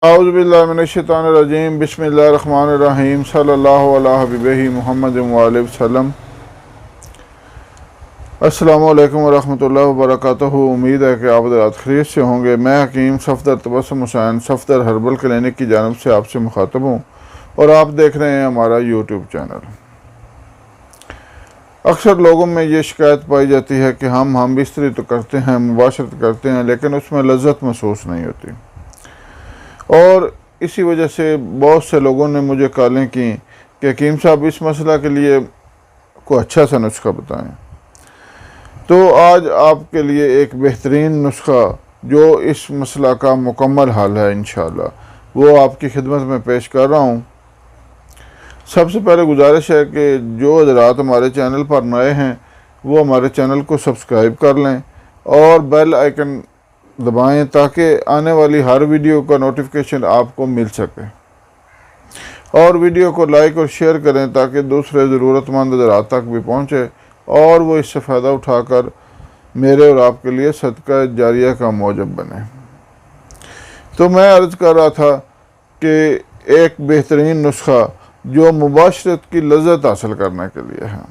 औज़ुबिल्लाहिमिनश्शैतानिर्रजीम बिस्मिल्लाहिर्रहमानिर्रहीम सल्लल्लाहु अला हबीबिही मुहम्मद व आलिहि वसल्लम। अस्सलामु अलैकुम वरहमतुल्लाहि वबरकातुहू। उम्मीद है कि आप हज़रात खैरियत से होंगे। मैं हकीम सफदर तबस्सुम हुसैन सफदर हर्बल क्लिनिक की जानिब से आपसे मुखातब हूँ और आप देख रहे हैं हमारा यूट्यूब चैनल। अक्सर लोगों में ये शिकायत पाई जाती है कि हम बिस्तरी तो करते हैं, मुबाशरत करते हैं, लेकिन उसमें लज्जत महसूस नहीं होती। और इसी वजह से बहुत से लोगों ने मुझे कॉलें की कि हकीम साहब इस मसला के लिए कोई अच्छा सा नुस्खा बताएं। तो आज आपके लिए एक बेहतरीन नुस्खा जो इस मसला का मुकम्मल हल है इंशाअल्लाह, वो आपकी खिदमत में पेश कर रहा हूँ। सबसे पहले गुजारिश है कि जो हज़रात हमारे चैनल पर नए हैं वो हमारे चैनल को सब्सक्राइब कर लें और बेल आइकन दबाएं ताकि आने वाली हर वीडियो का नोटिफिकेशन आपको मिल सके, और वीडियो को लाइक और शेयर करें ताकि दूसरे ज़रूरतमंद हज़रात तक भी पहुँचे और वो इससे फ़ायदा उठाकर मेरे और आपके लिए सदका जारिया का मौजब बने। तो मैं अर्ज़ कर रहा था कि एक बेहतरीन नुस्खा जो मुबाशरत की लज्जत हासिल करने के लिए है।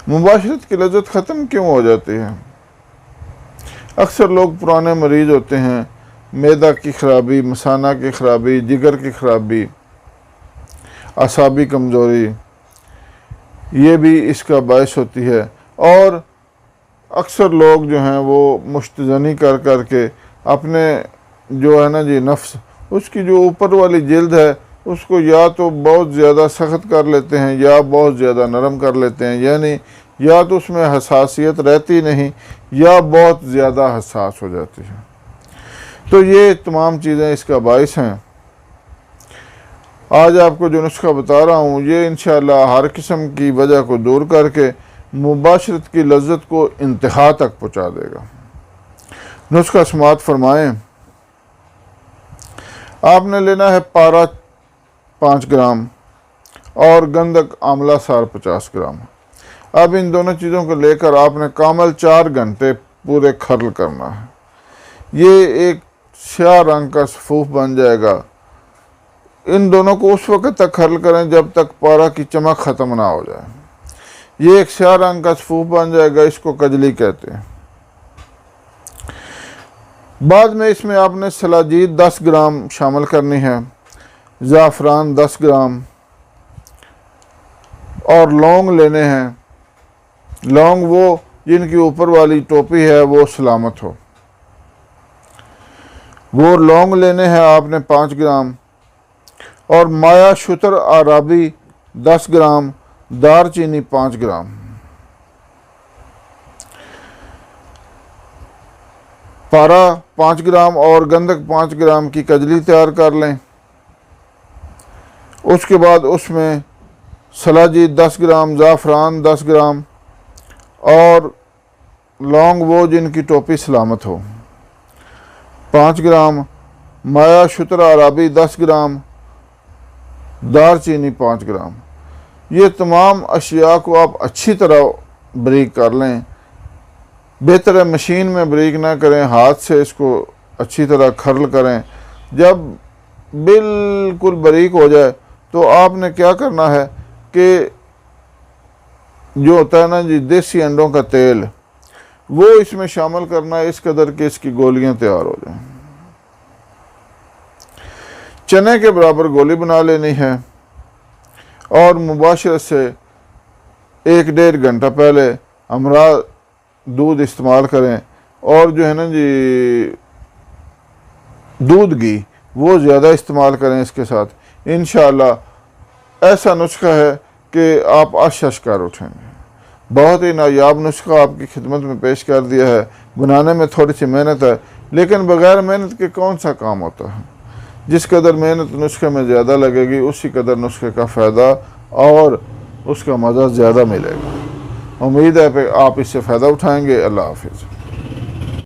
मुबाशरत की लज्जत ख़त्म क्यों हो जाती है? अक्सर लोग पुराने मरीज़ होते हैं, मैदा की ख़राबी, मसाना की ख़राबी, जिगर की ख़राबी, असाबी कमज़ोरी, ये भी इसका बायस होती है। और अक्सर लोग जो हैं वो मुश्तजनी कर कर के अपने जो है ना जी नफ्स, उसकी जो ऊपर वाली जिल्द है उसको या तो बहुत ज़्यादा सख्त कर लेते हैं या बहुत ज़्यादा नरम कर लेते हैं, यानी या तो उसमें हसासियत रहती नहीं या बहुत ज़्यादा हसास हो जाती है। तो ये तमाम चीज़ें इसका बायस हैं। आज आपको जो नुस्खा बता रहा हूँ ये इंशाअल्लाह हर किस्म की वजह को दूर करके मुबाशरत की लज्जत को इंतहा तक पहुँचा देगा। नुस्खा समात फरमाएँ। आपने लेना है पारा 5 ग्राम और गंधक आंवला सार 50 ग्राम। अब इन दोनों चीज़ों को लेकर आपने कामल 4 घंटे पूरे खर्ल करना है। ये एक स्याह रंग का सफूफ बन जाएगा। इन दोनों को उस वक्त तक खर्ल करें जब तक पारा की चमक ख़त्म ना हो जाए। ये एक स्याह रंग का सफूफ बन जाएगा, इसको कजली कहते हैं। बाद में इसमें आपने सलाजीत 10 ग्राम शामिल करनी है, ज़ाफ़रान 10 ग्राम और लौंग लेने हैं। लौंग वो जिनकी ऊपर वाली टोपी है वो सलामत हो, वो लौंग लेने हैं आपने 5 ग्राम। और माया शुतर आराबी 10 ग्राम, दारचीनी 5 ग्राम। पारा 5 ग्राम और गंधक 5 ग्राम की कजली तैयार कर लें। उसके बाद उसमें सलाजी 10 ग्राम, ज़ाफ़रान 10 ग्राम और लौंग वो जिनकी टोपी सलामत हो 5 ग्राम, माया शुतर आराबी 10 ग्राम, दारचीनी 5 ग्राम। ये तमाम अशिया को आप अच्छी तरह बारीक कर लें। बेहतर है मशीन में बारीक ना करें, हाथ से इसको अच्छी तरह खर्ल करें। जब बिल्कुल बारीक हो जाए तो आपने क्या करना है कि जो होता है ना जी देसी अंडों का तेल, वो इसमें शामिल करना है, इस कदर के इसकी गोलियां तैयार हो जाएं। चने के बराबर गोली बना लेनी है और मुबाशरत से 1-1.5 घंटा पहले हमरा दूध इस्तेमाल करें। और जो है ना जी दूध घी वो ज़्यादा इस्तेमाल करें इसके साथ। इंशाअल्लाह ऐसा नुस्खा है कि आप अश कर उठेंगे। बहुत ही नायाब नुस्खा आपकी खिदमत में पेश कर दिया है। बनाने में थोड़ी सी मेहनत है, लेकिन बग़ैर मेहनत के कौन सा काम होता है। जिस कदर मेहनत नुस्खे में ज़्यादा लगेगी उसी कदर नुस्खे का फ़ायदा और उसका मज़ा ज़्यादा मिलेगा। उम्मीद है कि आप इससे फ़ायदा उठाएँगे। अल्लाह हाफ़िज़।